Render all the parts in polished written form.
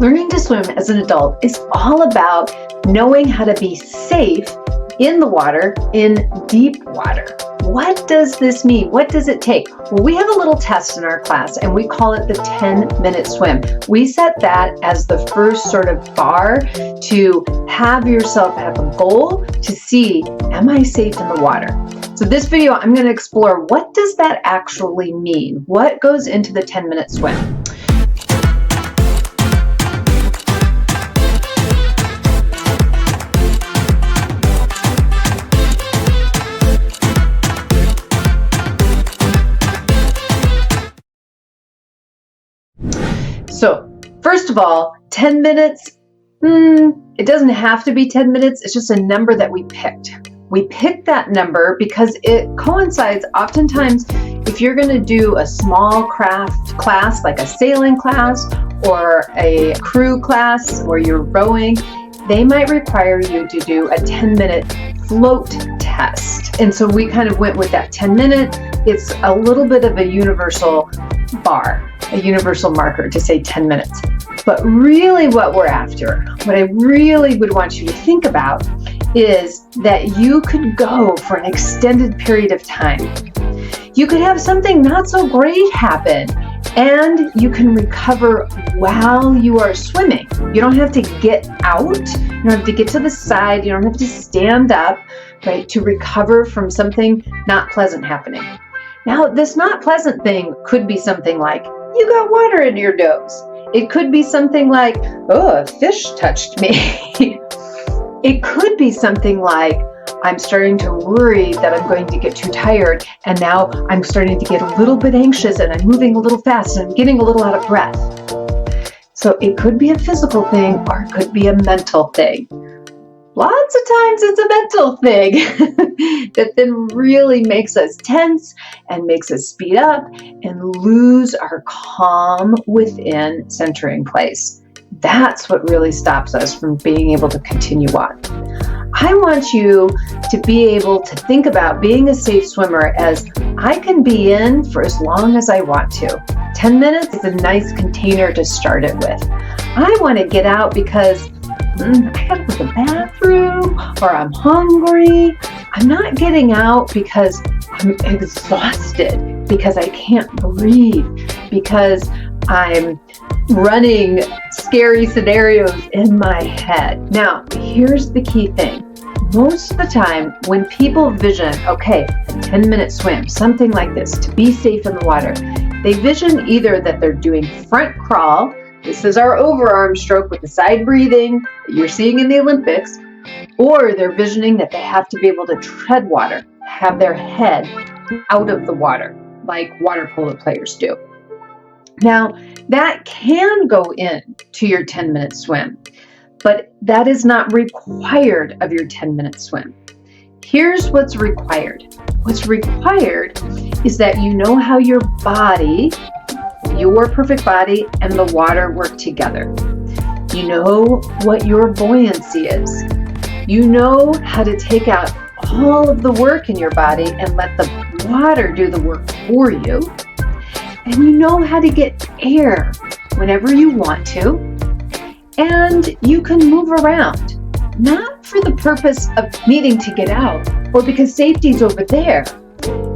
Learning to swim as an adult is all about knowing how to be safe in the water, in deep water. What does this mean? What does it take? Well, we have a little test in our class and we call it the 10-minute swim. We set that as the first sort of bar to have yourself have a goal to see, am I safe in the water? So this video, I'm going to explore what does that actually mean? What goes into the 10-minute swim? So first of all, 10 minutes, it doesn't have to be 10 minutes. It's just a number that we picked. We picked that number because it coincides oftentimes if you're going to do a small craft class, like a sailing class or a crew class where you're rowing, they might require you to do a 10-minute float test. And so we kind of went with that 10-minute. It's a little bit of a universal bar, a universal marker to say 10 minutes. But really what we're after, what I really would want you to think about is that you could go for an extended period of time. You could have something not so great happen and you can recover while you are swimming. You don't have to get out, you don't have to get to the side, you don't have to stand up, right, to recover from something not pleasant happening. Now, this not pleasant thing could be something like, you got water in your nose. It could be something like, oh, a fish touched me. It could be something like, I'm starting to worry that I'm going to get too tired, and now I'm starting to get a little bit anxious, and I'm moving a little fast, and I'm getting a little out of breath. So it could be a physical thing, or it could be a mental thing. Lots of times it's a mental thing that then really makes us tense and makes us speed up and lose our calm within centering place. That's what really stops us from being able to continue on. I want you to be able to think about being a safe swimmer as I can be in for as long as I want to. 10 minutes is a nice container to start it with. I want to get out because I gotta go to the bathroom, or I'm hungry. I'm not getting out because I'm exhausted, because I can't breathe, because I'm running scary scenarios in my head. Now, here's the key thing. Most of the time, when people vision, okay, a 10-minute swim, something like this, to be safe in the water, they vision either that they're doing front crawl. This is our overarm stroke with the side breathing that you're seeing in the Olympics, or they're visioning that they have to be able to tread water, have their head out of the water, like water polo players do. Now, that can go in to your 10-minute swim, but that is not required of your 10-minute swim. Here's what's required. What's required is that you know how your body, your perfect body, and the water work together. You know what your buoyancy is. You know how to take out all of the work in your body and let the water do the work for you. And you know how to get air whenever you want to. And you can move around, not for the purpose of needing to get out or because safety's over there.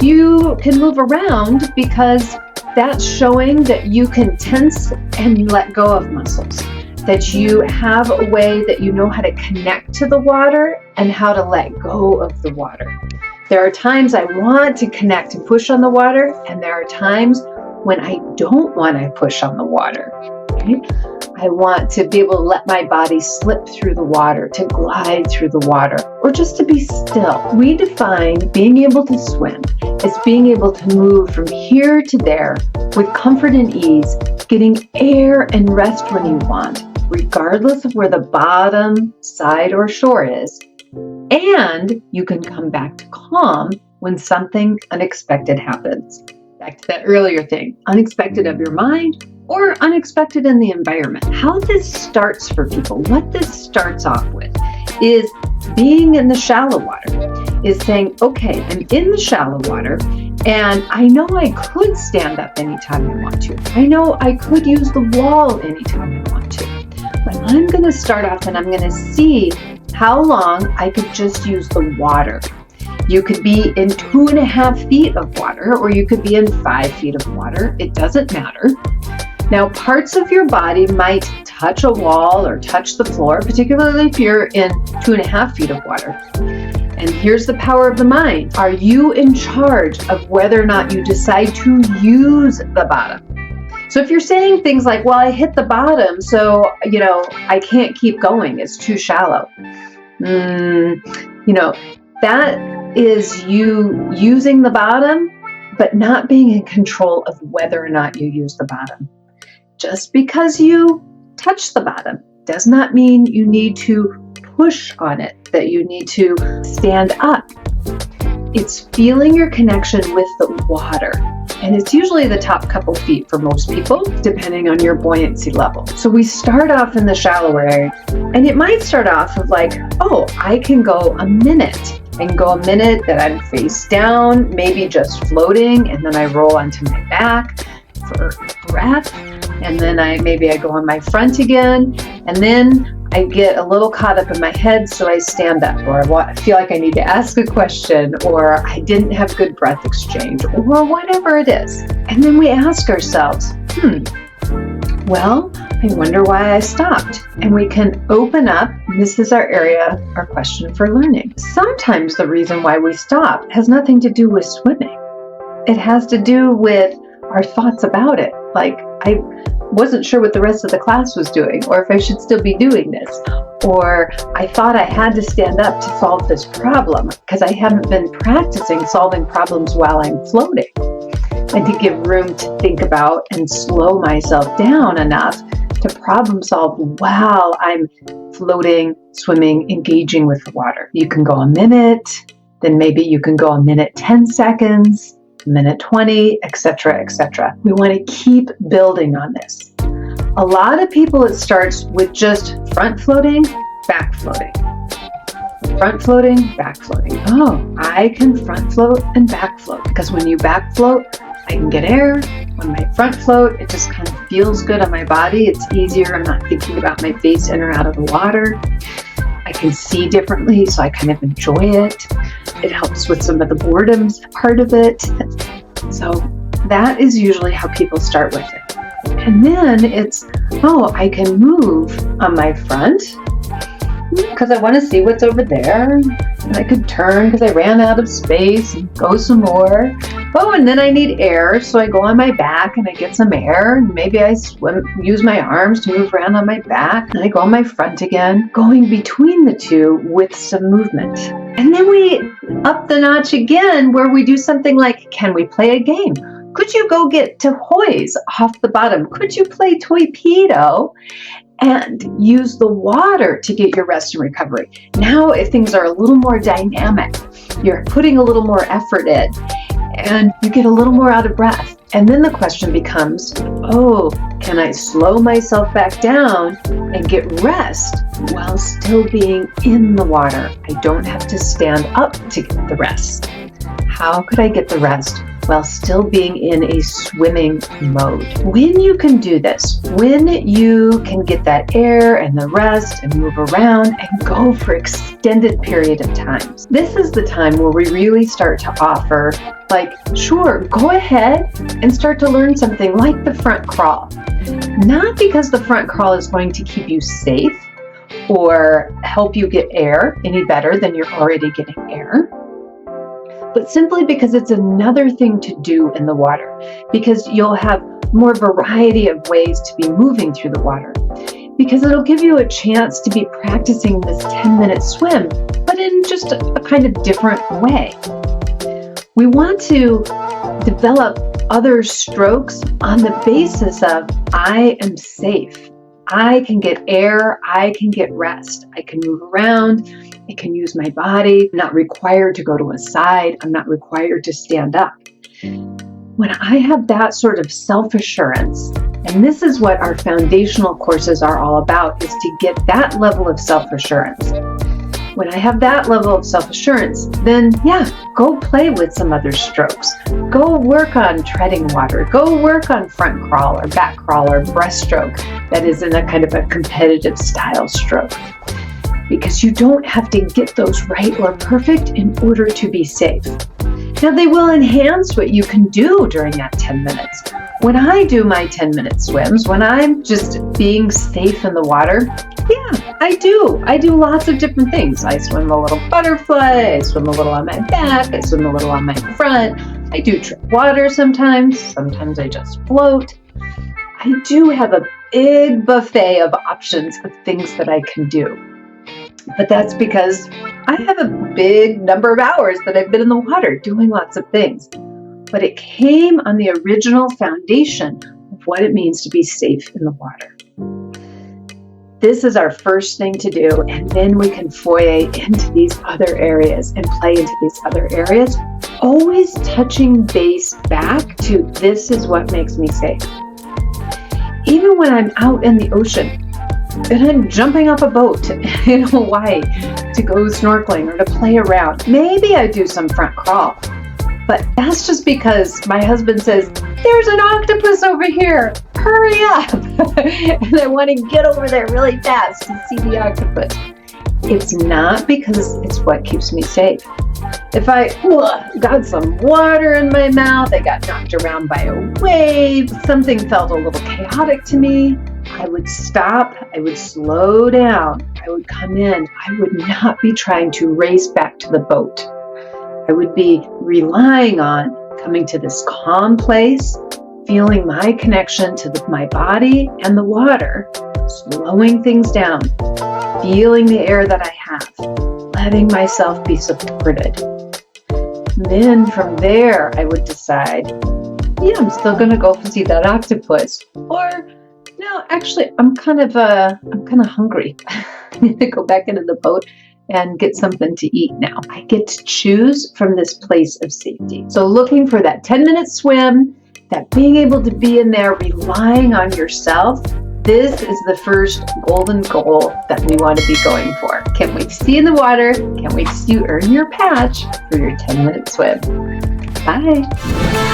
You can move around because that's showing that you can tense and let go of muscles, that you have a way that you know how to connect to the water and how to let go of the water. There are times I want to connect and push on the water, and there are times when I don't want to push on the water. Right? I want to be able to let my body slip through the water, to glide through the water, or just to be still. We define being able to swim as being able to move from here to there with comfort and ease, getting air and rest when you want, regardless of where the bottom, side, or shore is. And you can come back to calm when something unexpected happens. Back to that earlier thing, unexpected of your mind or unexpected in the environment. How this starts for people, what this starts off with is being in the shallow water, is saying, okay, I'm in the shallow water and I know I could stand up anytime I want to. I know I could use the wall anytime I want to. I'm going to start off and I'm going to see how long I could just use the water. You could be in 2.5 feet of water, or you could be in 5 feet of water. It doesn't matter. Now, parts of your body might touch a wall or touch the floor, particularly if you're in 2.5 feet of water. And here's the power of the mind. Are you in charge of whether or not you decide to use the bottom? So if you're saying things like, well, I hit the bottom, so, I can't keep going. It's too shallow. That is you using the bottom, but not being in control of whether or not you use the bottom. Just because you touch the bottom does not mean you need to push on it, that you need to stand up. It's feeling your connection with the water. And it's usually the top couple feet for most people, depending on your buoyancy level. So we start off in the shallower area, and it might start off of like, oh, I can go a minute. I can go a minute that I'm face down, maybe just floating, and then I roll onto my back for breath. And then I go on my front again, and then I get a little caught up in my head, so I stand up, or I feel like I need to ask a question, or I didn't have good breath exchange, or whatever it is. And then we ask ourselves, well, I wonder why I stopped. And we can open up, and this is our question for learning. Sometimes the reason why we stop has nothing to do with swimming. It has to do with our thoughts about it. Like, I wasn't sure what the rest of the class was doing, or if I should still be doing this, or I thought I had to stand up to solve this problem because I haven't been practicing solving problems while I'm floating, and to give room to think about and slow myself down enough to problem solve while I'm floating, swimming, engaging with the water. You can go a minute, then maybe you can go a minute 10 seconds, minute 20, etc., etc. We want to keep building on this. A lot of people, it starts with just front floating, back floating. Front floating, back floating. Oh, I can front float and back float, because when you back float, I can get air. When my front float, it just kind of feels good on my body. It's easier. I'm not thinking about my face in or out of the water. I can see differently, so I kind of enjoy it. It helps with some of the boredom part of it. So that is usually how people start with it. And then it's, oh, I can move on my front because I want to see what's over there. And I could turn because I ran out of space and go some more. Oh, and then I need air, so I go on my back and I get some air. And maybe I use my arms to move around on my back. And I go on my front again, going between the two with some movement. And then we up the notch again, where we do something like, can we play a game? Could you go get to hoys off the bottom? Could you play torpedo and use the water to get your rest and recovery? Now, if things are a little more dynamic, you're putting a little more effort in, and you get a little more out of breath. And then the question becomes, oh, can I slow myself back down and get rest while still being in the water? I don't have to stand up to get the rest. How could I get the rest while still being in a swimming mode? When you can do this, when you can get that air and the rest and move around and go for extended period of times, this is the time where we really start to offer, like, sure, go ahead and start to learn something like the front crawl. Not because the front crawl is going to keep you safe or help you get air any better than you're already getting air, but simply because it's another thing to do in the water, because you'll have more variety of ways to be moving through the water, because it'll give you a chance to be practicing this 10-minute swim, but in just a kind of different way. We want to develop other strokes on the basis of, I am safe. I can get air, I can get rest, I can move around, I can use my body. I'm not required to go to a side, I'm not required to stand up. When I have that sort of self-assurance, and this is what our foundational courses are all about, is to get that level of self-assurance. when I have that level of self-assurance, then yeah, go play with some other strokes. Go work on treading water. Go work on front crawl or back crawl or breaststroke that is in a kind of a competitive style stroke. Because you don't have to get those right or perfect in order to be safe. Now, they will enhance what you can do during that 10 minutes. When I do my 10-minute swims, when I'm just being safe in the water, yeah, I do lots of different things. I swim a little butterfly, I swim a little on my back, I swim a little on my front. I do tread water sometimes I just float. I do have a big buffet of options of things that I can do. But that's because I have a big number of hours that I've been in the water doing lots of things. But it came on the original foundation of what it means to be safe in the water. This is our first thing to do, and then we can foyer into these other areas and play into these other areas, always touching base back to this is what makes me safe. Even when I'm out in the ocean, and I'm jumping off a boat in Hawaii to go snorkeling or to play around. Maybe I do some front crawl, but that's just because my husband says, there's an octopus over here, hurry up. And I want to get over there really fast to see the octopus. It's not because it's what keeps me safe. If I got some water in my mouth, I got knocked around by a wave, something felt a little chaotic to me, I would stop, I would slow down, I would come in, I would not be trying to race back to the boat. I would be relying on coming to this calm place, feeling my connection to my body and the water, slowing things down, feeling the air that I have, letting myself be supported. Then from there, I would decide, yeah, I'm still going to go see that octopus. Or, no, actually, I'm kind of hungry. I need to go back into the boat and get something to eat now. I get to choose from this place of safety. So looking for that 10-minute swim, that being able to be in there, relying on yourself, this is the first golden goal that we want to be going for. Can't wait to see you in the water. Can't wait to see you earn your patch for your 10-minute swim. Bye.